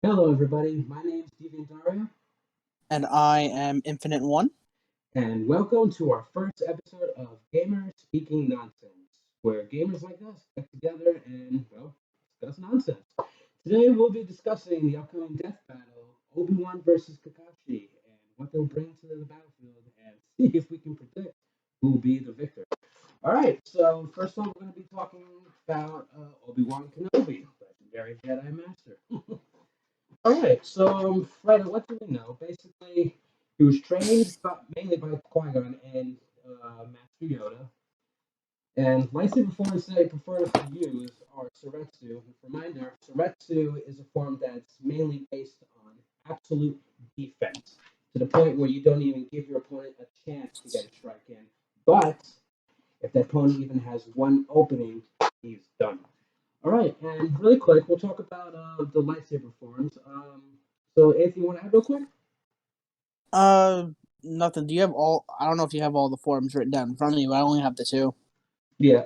Hello, everybody. My name is Dario, And I am Infinite One. and welcome to our first episode of Gamers Speaking Nonsense, where gamers like us get together and, discuss nonsense. Today, we'll be discussing the upcoming death battle, Obi-Wan versus Kakashi, and what they'll bring to the battlefield, and see if we can predict who will be the victor. All right, so first off, we're going to be talking about Obi-Wan Kenobi, legendary Jedi Master. All right, so Fred, what do we know? Basically, he was trained mainly by Qui-Gon and Master Yoda, and lightsaber forms that he prefers to use are Suretsu. Reminder: Suretsu is a form that's mainly based on absolute defense, to the point where you don't even give your opponent a chance to get a strike in. But if that opponent even has one opening, he's done. All right, and really quick, we'll talk about the lightsaber forms. So, Anthony, you want to add real quick? Nothing. Do you have all? I don't know if you have all the forms written down in front of you. I only have the two. Yeah.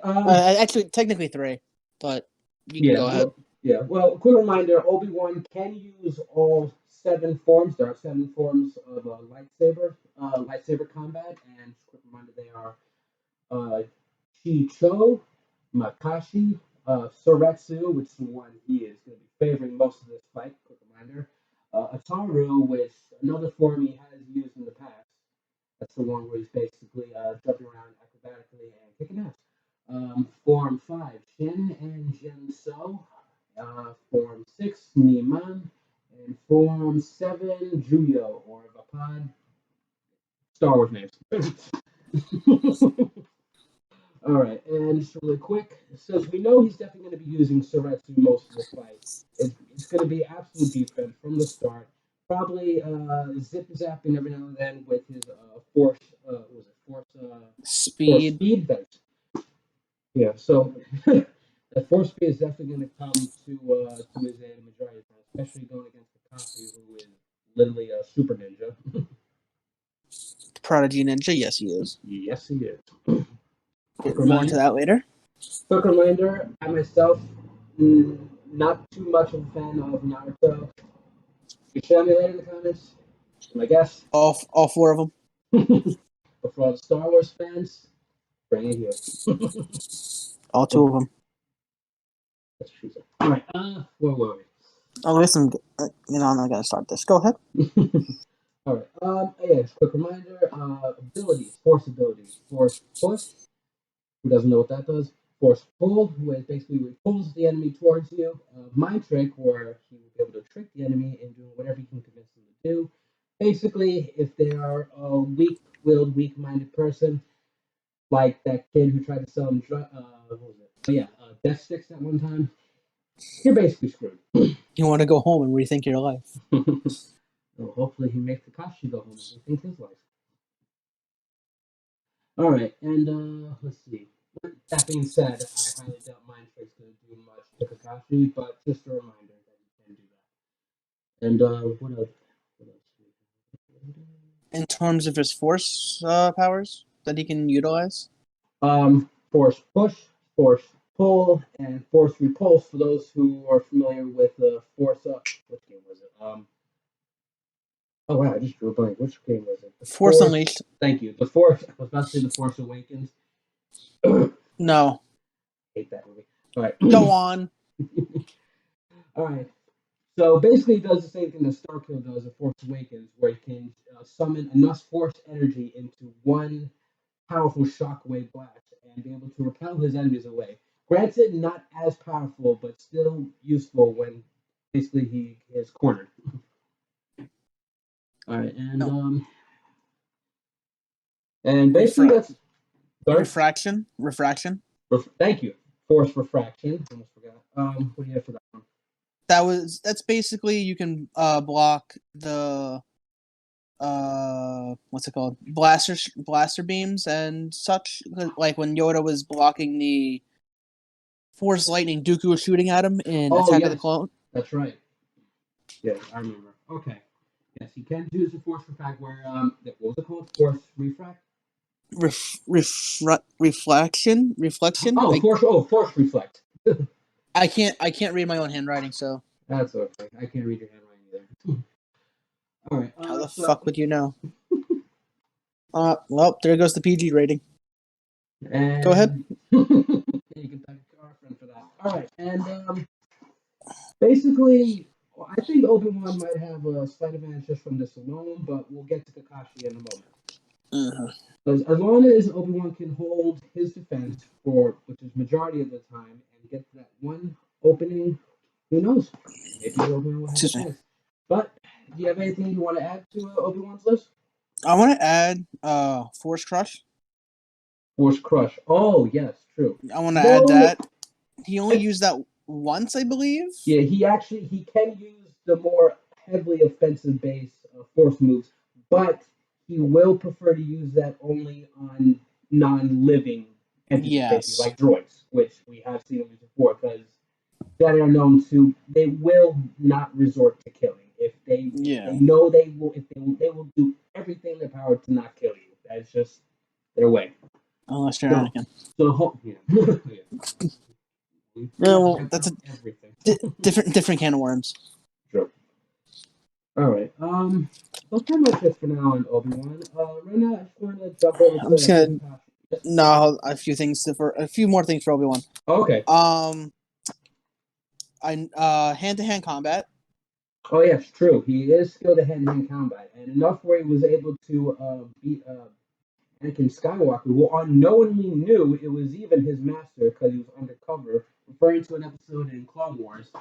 Actually, technically three, but you can Yeah. go ahead. Yeah. Well, quick reminder: Obi-Wan can use all seven forms. There are seven forms of lightsaber combat, and quick reminder: they are Chi-Cho, Makashi, Soretsu, which is the one he is going to be favoring most of this fight. Quick reminder. Ataru, which another form he has used in the past. That's the one where he's basically jumping around acrobatically and kicking ass. Form 5, Shin and Jin So. Form 6, Niman. And Form 7, Juyo or Vapad. Star Wars names. All right, and just really quick, since we know he's definitely going to be using Suretsu most of the fight, it's going to be absolute defense from the start. Probably zip zapping every now and then with his force. Was it force? Force Speed. speed. That's yeah. So that force speed is definitely going to come to his aid the majority of the time, especially going against Kakashi, who is literally a super ninja. Prodigy Ninja. Yes, he is. Yes, he is. Get more into that later. Quick reminder: I myself, not too much of a fan of Naruto. You show me later in the comments. I guess. All four of them. But for all the Star Wars fans, bring it here. All two of them. That's true. All right. Where were we? Oh, listen. I'm not gonna start this. Go ahead. All right. Yeah. Quick reminder. Abilities. Force abilities. Force push. Who doesn't know what that does? Force pull, where basically he pulls the enemy towards you. Mind trick, where he will be able to trick the enemy into doing whatever you can convince them to do. Basically, if they are a weak-willed, weak-minded person, like that kid who tried to sell him what was it? Oh yeah, death sticks at one time. You're basically screwed. You want to go home and rethink your life. Well, hopefully he makes Kakashi go home and rethink his life. All right, and let's see. That being said, I highly doubt Mind Trick's going to do much to Kakashi, but just a reminder that he can do that. And what else? What else? In terms of his force powers that he can utilize. Force push, force pull, and force repulse. For those who are familiar with the force up, which game was it? Oh wow, I just drew a blank. Which game was it? Force Unleashed. Thank you. The Force. I was about to say the Force Awakens. No. Hate that movie. All right. Go on. All right. So basically, it does the same thing that Starkill does in Force Awakens, where it can summon enough force energy into one powerful shockwave blast and be able to repel his enemies away. Granted, not as powerful, but still useful when basically he is cornered. All right, and basically that's refraction. Thank you. Force refraction. Almost forgot. What do you have for that one? That's basically you can block the what's it called? Blaster beams and such. Like when Yoda was blocking the Force Lightning, Dooku was shooting at him in Attack of the Clone. That's right. Yes, I remember. Okay. Yes, he can use the force refract where what was it called? Force refract? Reflection. Force reflect. I can't read my own handwriting, so that's okay. I can't read your handwriting All right. How the fuck would you know? Well, there goes the PG rating. And Go ahead. you can thank our friend for that. All right, and basically, I think Obi-Wan might have a slight advantage just from this alone, but we'll get to Kakashi in a moment. Uh-huh. As long as Obi-Wan can hold his defense for which is majority of the time and get that one opening, who knows? Maybe Obi-Wan will have a chance. But do you have anything you want to add to Obi-Wan's list? I want to add Force Crush. Force Crush. Oh yes, true. I want to add that. He only used that once, I believe. Yeah, he can use the more heavily offensive base force moves, but he will prefer to use that only on non-living entities, basically like droids, which we have seen him use before, because that are known to they will not resort to killing if they know they will do everything in their power to not kill you. That's just their way. Unless you're Anakin. So yeah. Well, that's a different can of worms. Sure. All right. That's pretty much it for now on Obi-Wan. Right now, I just want to jump over. I'm just gonna a few more things for Obi-Wan. Okay. Hand-to-hand combat. Oh yes, true. He is skilled at hand-to-hand combat, and enough where he was able to beat Anakin Skywalker, who unknowingly knew it was even his master because he was undercover, referring to an episode in Clone Wars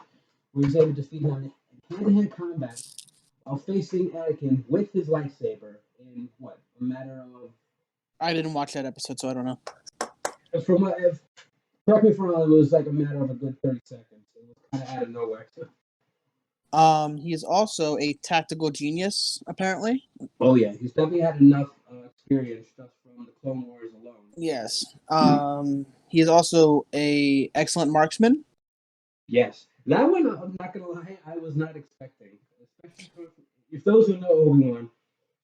where he was able to defeat him in hand-to-hand combat while facing Anakin with his lightsaber in what, a matter of... I didn't watch that episode, so I don't know. From what, correct me if I'm wrong, it was like a matter of a good 30 seconds. It was kind of out of nowhere. He is also a tactical genius, apparently. Oh yeah, he's definitely had enough experience just from the Clone Wars alone. Yes. He is also a excellent marksman. Yes, that one I'm not gonna lie, I was not expecting. Especially if those who know Obi-Wan,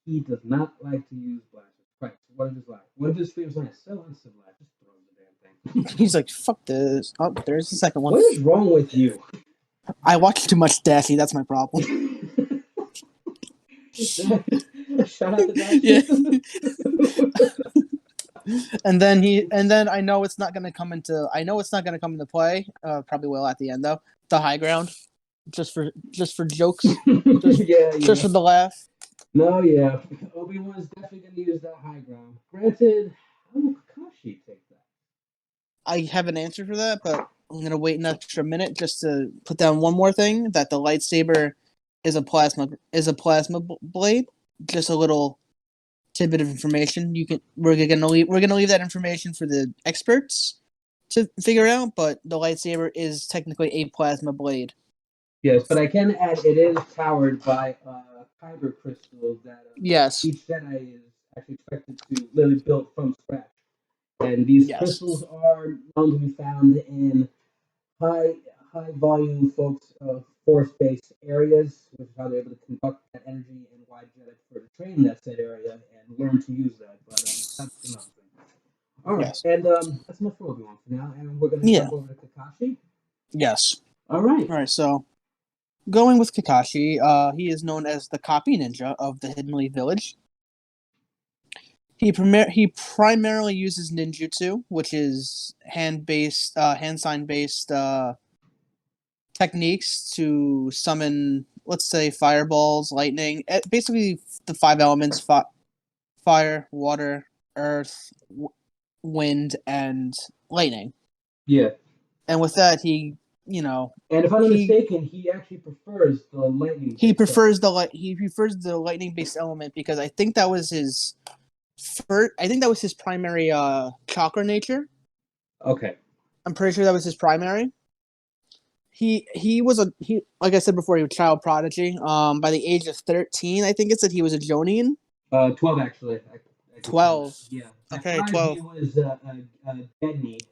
he does not like to use blasters. Right. One of his favorite lines, so uncivilized, just throw the damn thing. He's like, fuck this. Oh, there's the second one. What is wrong with you? I watch too much Dashi, that's my problem. Shout out to Dashi. Yeah. and then I know it's not gonna come into play. Probably will at the end though. The high ground. Just for jokes. Just for the laugh. No, yeah. Obi-Wan's definitely gonna use that high ground. Granted, how will Kakashi take that? I have an answer for that, but I'm gonna wait an extra minute just to put down one more thing, that the lightsaber is a plasma blade. Just a little tidbit of information. We're gonna leave that information for the experts to figure out, but the lightsaber is technically a plasma blade. Yes, but I can add it is powered by kyber crystals that yes. Each Jedi is actually expected to literally build from scratch. And these crystals are known to be found in high volume force based areas, which is how they're able to conduct that energy, and why Jedi prefer to train in that said area and learn to use that. But that's another thing. All right, and that's enough for Obi-Wan for now, and we're gonna jump over to Kakashi. Yes. All right. All right. So, going with Kakashi, he is known as the copy ninja of the Hidden Leaf Village. He primarily uses ninjutsu, which is hand sign based techniques to summon, let's say, fireballs, lightning, basically the 5 elements: fire, water, earth, wind, and lightning. Yeah. And with that, he, and if I'm not mistaken, he actually prefers the lightning. He prefers the lightning based element because I think that was his primary chakra nature. Okay. I'm pretty sure that was his primary. He was like I said before, he was a child prodigy. By the age of 13, I think it said he was a Jonin. 12 actually. 12. Yeah. Okay, 12. He was a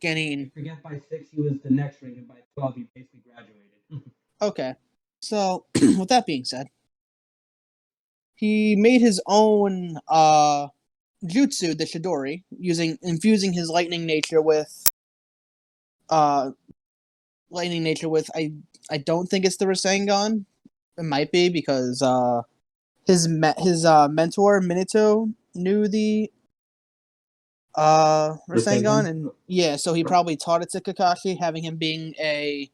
Genin. I forget by 6 he was the next rank, and by 12 he basically graduated. Okay. So, with that being said, he made his own jutsu, the Chidori, infusing his lightning nature with I don't think it's the Rasengan. It might be because his mentor Minato knew the Rasengan, and yeah, so he probably taught it to Kakashi, having him being a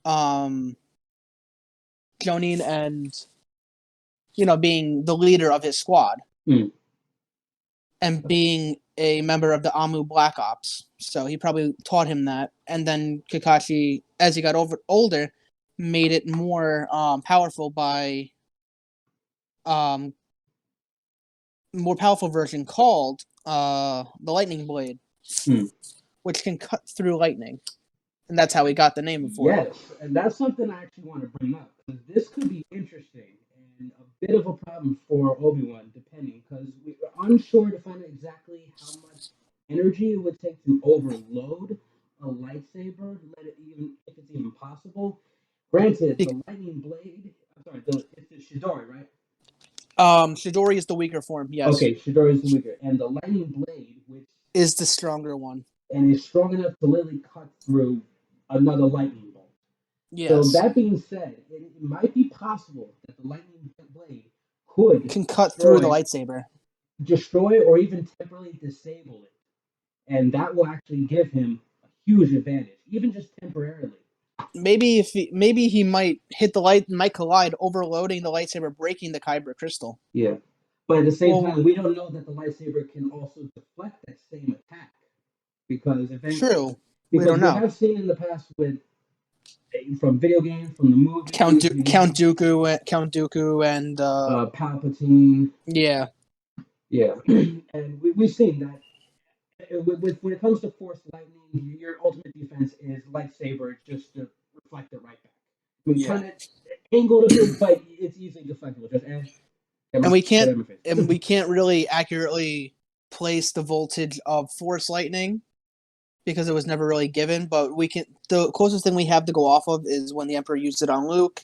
Jonin and being the leader of his squad. And being a member of the Amu Black Ops. So he probably taught him that. And then Kakashi, as he got older, made it more powerful by more powerful version called the Lightning Blade, which can cut through lightning. And that's how he got the name for it. Yes, and that's something I actually want to bring up, because this could be interesting and a bit of a problem for Obi-Wan, depending, because we're unsure to find out exactly how much energy it would take to overload a lightsaber, let it even if it's even possible. Granted, the lightning blade. I'm sorry, it's the Shidori, right? Shidori is the weaker form. Yes. Okay, Shidori is the weaker, and the lightning blade, which is the stronger one, and is strong enough to literally cut through another lightning bolt. Yes. So that being said, it might be possible that the lightning blade can cut through the lightsaber, destroy or even temporarily disable it, and that will actually give him a huge advantage, even just temporarily. Maybe he might hit the light, might collide, overloading the lightsaber, breaking the Kyber crystal. Yeah, but at the same time, we don't know that the lightsaber can also deflect that same attack, because true, we don't know. We have seen in the past with from video games, from the movies, Count Dooku, and Palpatine. Yeah, and we've seen that. When it comes to Force Lightning, your ultimate defense is lightsaber, just to reflect it right back. We kind of angled a bit, but it's easily deflectable. Just and we can't really accurately place the voltage of Force Lightning because it was never really given. But the closest thing we have to go off of is when the Emperor used it on Luke.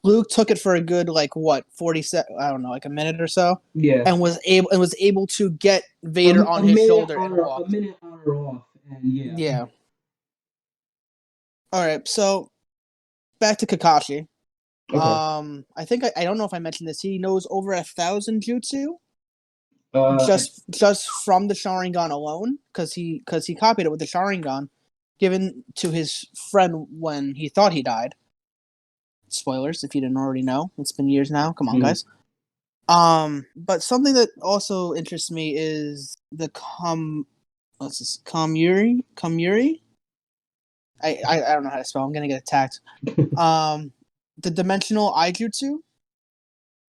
Luke took it for a good 40 seconds, I don't know, like a minute or so. Yeah. And was able to get Vader on his shoulder and walk. A minute on or off, and yeah. Yeah. All right, so back to Kakashi. Okay. I think I don't know if I mentioned this. He knows over 1,000 jutsu. Just from the Sharingan alone, because he copied it with the Sharingan given to his friend when he thought he died. Spoilers if you didn't already know. It's been years now. Come on, guys. But something that also interests me is the Kamuri. I don't know how to spell. I'm gonna get attacked. The dimensional Aijutsu.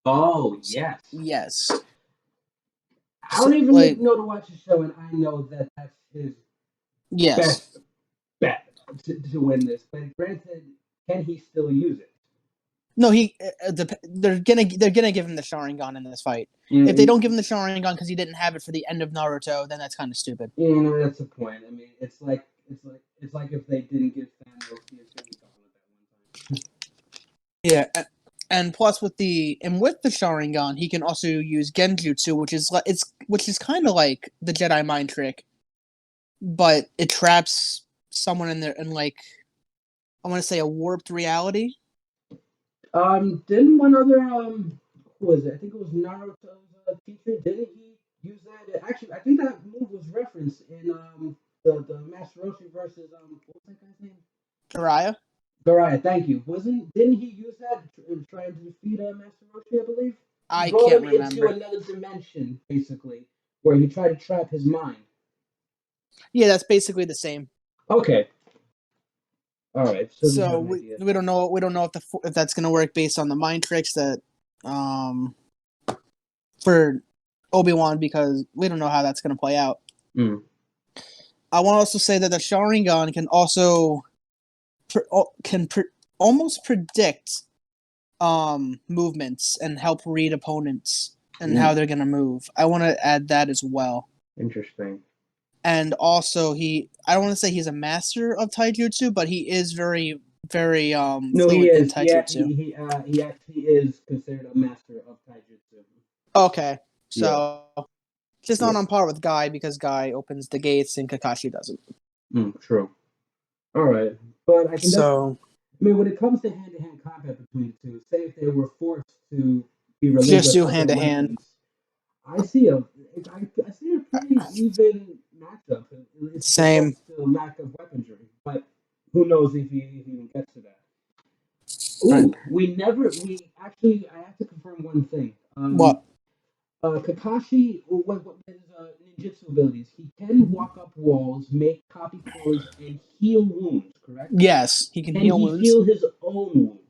Oh yes. Yes. I don't even know to watch the show, and I know that that's his best bet to win this. But granted, can he still use it? No, they're gonna give him the Sharingan in this fight. If they don't give him the Sharingan because he didn't have it for the end of Naruto, then that's kind of stupid. That's the point. I mean, it's like if they didn't give Thanos the Infinity Gauntlet that one time. Yeah, and plus with the Sharingan, he can also use Genjutsu, which is kind of like the Jedi mind trick, but it traps someone in there in I want to say a warped reality. Didn't one other who was it? I think it was Naruto's teacher. Didn't he use that? Actually, I think that move was referenced in the Master Roshi versus what was that guy's name? Jiraiya, thank you. Didn't he use that in trying to defeat Master Roshi? I believe. I can't remember. Into another dimension, basically, where he tried to trap his mind. Yeah, that's basically the same. Okay. All right. So we don't know. We don't know if that's going to work based on the mind tricks that for Obi-Wan, because we don't know how that's going to play out. I want to also say that the Sharingan can also almost predict movements and help read opponents and how they're going to move. I want to add that as well. Interesting. And also, I don't want to say he's a master of taijutsu, but he is very, very fluent in taijutsu. He actually is considered a master of taijutsu. Okay, so just not on par with Guy, because Guy opens the gates and Kakashi doesn't. True. All right, but I can when it comes to hand-to-hand combat between the two, say if they were forced to be relinquish Jutsu other hand to hand. weapons. I see a I see a pretty even matchup. It's Same. just the lack of weaponry, but who knows if he even gets to that. Right. Ooh, we actually I have to confirm one thing. What? Kakashi, what his ninjutsu abilities? He can walk up walls, make copy clones, and heal wounds. Correct? Yes, he can Can heal he wounds. heal his own wounds?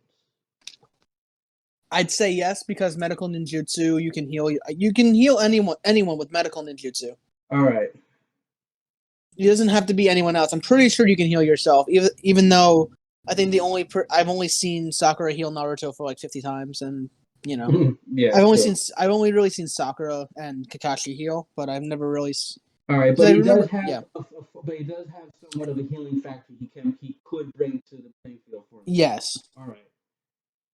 I'd say yes because medical ninjutsu. You can heal. You can heal anyone with medical ninjutsu. All right. It doesn't have to be anyone else. I'm pretty sure you can heal yourself. Even though I think I've only seen Sakura heal Naruto for like 50 times, and you know Yeah, true. I've only really seen Sakura and Kakashi heal, but I've never really All right, because but I he does remember. have, Yeah. but he does have somewhat of a healing factor. He could bring to the playing field for himself. Yes. All right.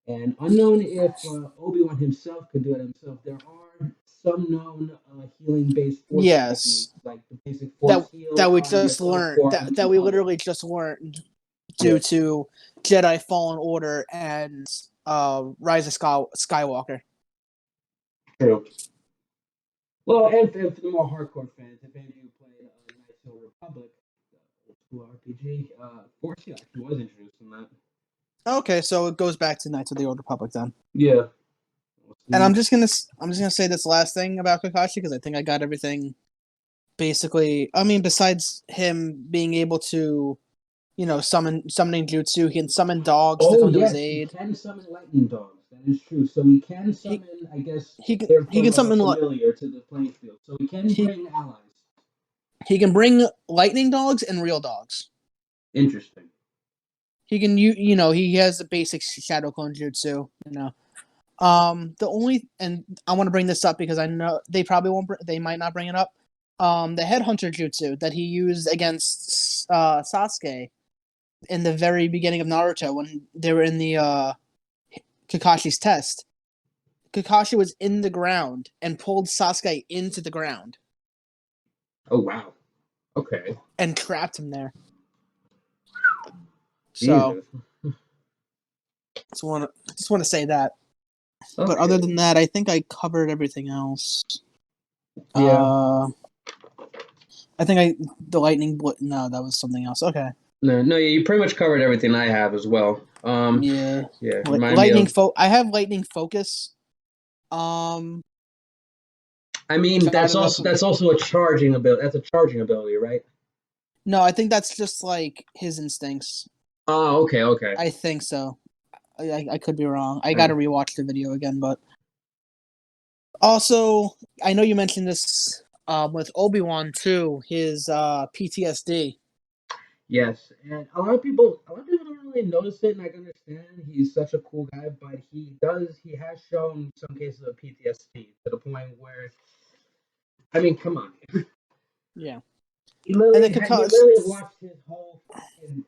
And unknown if Obi-Wan himself could do it himself, there are some known healing-based force Yes. techniques, like the basic That force heal that we on just yourself learned or that onto we others. literally just learned Yeah, due to Jedi Fallen Order and Rise of Skywalker. true. Well, and for the more hardcore fans, if any of you played Knights of the Republic, the old school RPG, force heal actually was introduced in that. Okay, so it goes back to Knights of the Old Republic then. Yeah. And I'm just gonna say this last thing about Kakashi because I think I got everything. Basically, I mean, besides him being able to, summoning jutsu, he can summon dogs to Oh come to his yes, he aid. can summon lightning dogs. That is true. So he can He summon, I guess, he can therefore summon familiar to the playing field. So he can he bring allies. he can bring lightning dogs and real dogs. Interesting. He can he has the basic shadow clone jutsu. The only and I want to bring this up because I know they probably won't. They might not bring it up. The headhunter jutsu that he used against Sasuke in the very beginning of Naruto when they were in the Kakashi's test. Kakashi was in the ground and pulled Sasuke into the ground Oh wow. Okay. and trapped him there. So Jesus. just want to say that. But other Okay. than that, I think I covered everything else. Yeah. I think the lightning. No, that was something else. Okay. No, no, you pretty much covered everything I have as well. Yeah. Yeah. Remind me Lightning of. I have lightning focus. Um, I mean, got it up. that's also a charging ability. That's a charging ability, right? No, I think that's just like his instincts. Oh, okay, okay. I think so. I could be wrong. I got to rewatch the video again, but also I know you mentioned this with Obi-Wan too. His PTSD. Yes, and a lot of people don't really notice it, and I can understand. He's such a cool guy, but he has shown some cases of PTSD to the point where, I mean, come on, Yeah, he and then he Kakashi. literally watched his whole fucking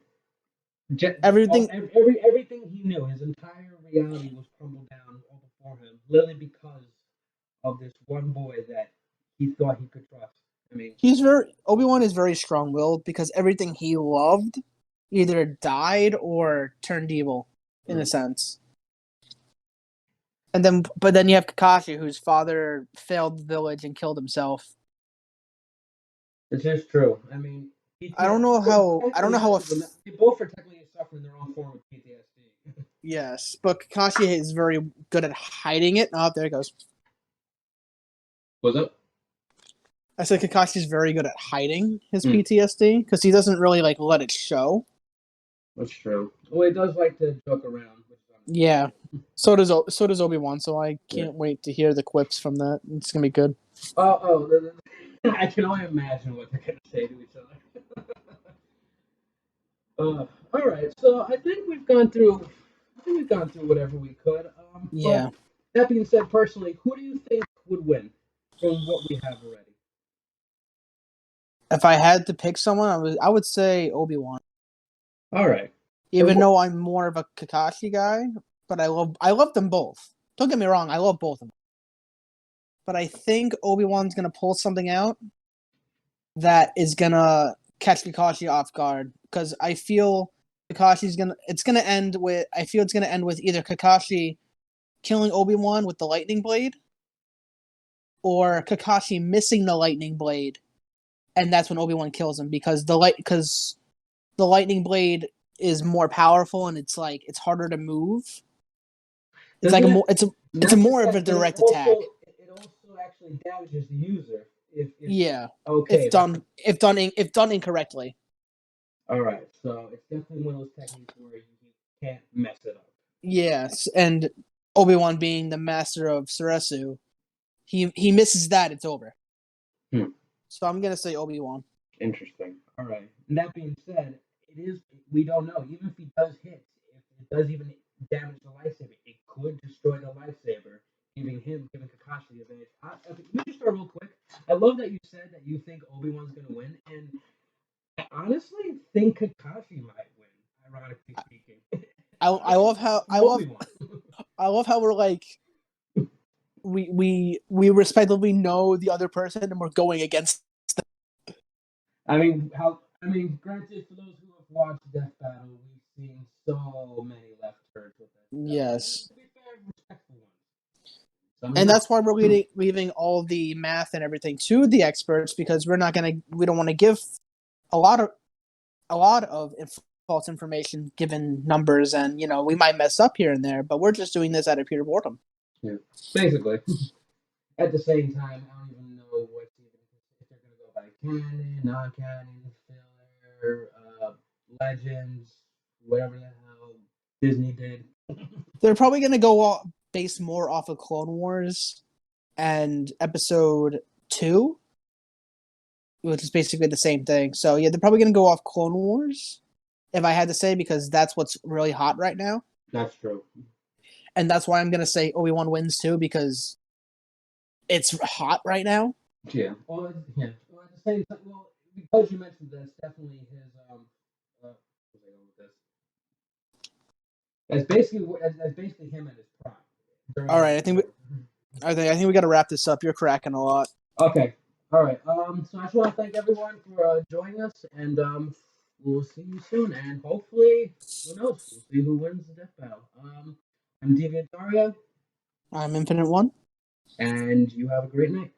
Everything. everything he knew, his entire reality was crumbled down all before him, literally because of this one boy that he thought he could trust. I mean, Obi-Wan is very strong-willed because everything he loved either died or turned evil, in a mm, sense. But then you have Kakashi, whose father failed the village and killed himself. it's just true. I mean, I don't PTSD. know how. I don't know how. They both are technically suffering their own form of PTSD. Yes, but Kakashi is very good at hiding it. Oh, there it goes. What's up? I said Kakashi's very good at hiding his Mm, PTSD because he doesn't really like let it show. that's true. Well, he does like to joke around. Yeah. So does Obi-Wan. So I Yeah. can't wait to hear the quips from that. It's gonna be good. I can only imagine what they're gonna say to each other. All right, so I think we've gone through. I think we've gone through whatever we could. But Yeah. that being said, personally, who do you think would win from what we have already? If I had to pick someone, I would say Obi-Wan. All right. Even though I'm more of a Kakashi guy, but I love them both. Don't get me wrong, I love both of them. But I think Obi-Wan's gonna pull something out that is gonna catch Kakashi off guard because I feel it's gonna end with either Kakashi killing Obi-Wan with the lightning blade, or Kakashi missing the lightning blade, and that's when Obi-Wan kills him because the lightning blade is more powerful and it's harder to move. It's Doesn't it? It's a Not just more of a that, but direct attack. it also actually damages the user. If Yeah, okay, if done incorrectly. all right. So it's definitely one of those techniques where you can't mess it up. Yes, and Obi-Wan being the master of Suresu, he misses that, it's over. Hmm. So I'm gonna say Obi-Wan. Interesting. All right. And that being said, it is we don't know. Even if he does hit, if it does even damage the lightsaber, it could destroy the lightsaber, giving Kakashi the advantage. Let me just start real quick. I love that you said that you think Obi-Wan's gonna win, and I honestly think Kakashi might win. Ironically speaking, I love how Obi-Wan. I love how we're like we respectively know the other person and we're going against. Granted, for those who have watched Death Battle, we've seen so many left turns with it. Yes. To be fair, respectful ones. Some And even that's why we're leaving all the math and everything to the experts because we don't want to give a lot of false information given numbers, and we might mess up here and there, but we're just doing this out of pure boredom. yeah, basically. At the same time, I don't even know what's even if they're gonna go by canon, non-canon, filler, legends, whatever the hell Disney did. They're probably going to go based more off of Clone Wars and Episode 2, which is basically the same thing. So yeah, they're probably going to go off Clone Wars, if I had to say, because that's what's really hot right now. That's true. And that's why I'm going to say Obi-Wan wins too, because it's hot right now. Yeah. Well, yeah. Well, at the same time, well, because you mentioned this, definitely his what's I going with this? That's basically him at his prime. All right, I think we got to wrap this up. You're cracking a lot. Okay. All right. So I just want to thank everyone for joining us, and we'll see you soon. And hopefully, who knows? We'll see who wins the death battle. I'm Daria, I'm Infinite One. and you have a great night.